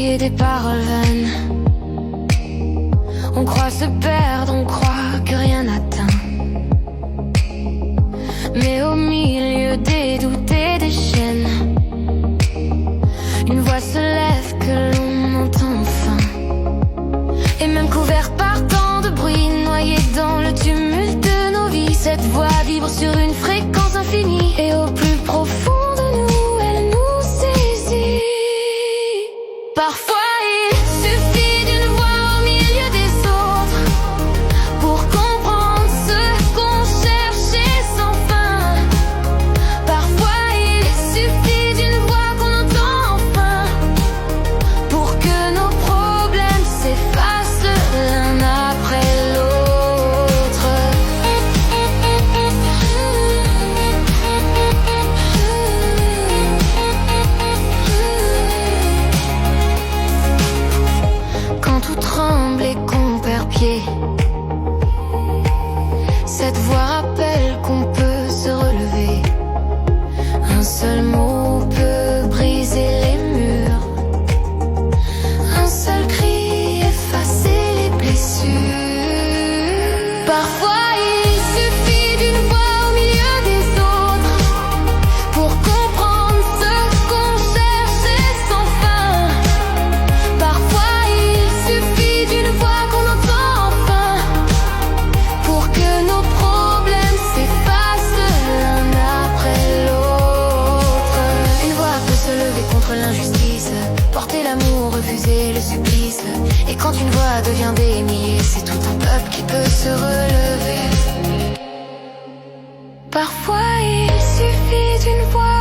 et des paroles vaines. On croit se perdre, on croit que rien n'atteint. Mais au milieu des doutes et des chaînes, une voix se lève que l'on entend enfin. Et même couverte par tant de bruit, noyée dans le tumulte de nos vies, cette voix vibre sur une fréquence infinie. Et au plus profond de nous, elle nous saisit. Parfois il suffit d'une voix au milieu des autres pour comprendre ce qu'on cherchait sans fin. Parfois il suffit d'une voix qu'on entend enfin pour que nos problèmes s'effacent l'un après l'autre. Quand tout tremble et qu'on perd pied, cette voix rappelle qu'on peut se relever. Un seul mot peut briser les murs, un seul cri effacer les blessures. Parfois il suffit d'une voix au milieu des autres pour comprendre ce qu'on cherchait sans fin. Parfois il suffit d'une voix qu'on entend enfin pour que nos problèmes s'effacent l'un après l'autre. Une voix peut se lever contre l'injustice, porter l'amour, refuser le supplice. Et quand une voix devient des milliers, c'est tout un peuple qui peut se relever. Parfois il suffit d'une voix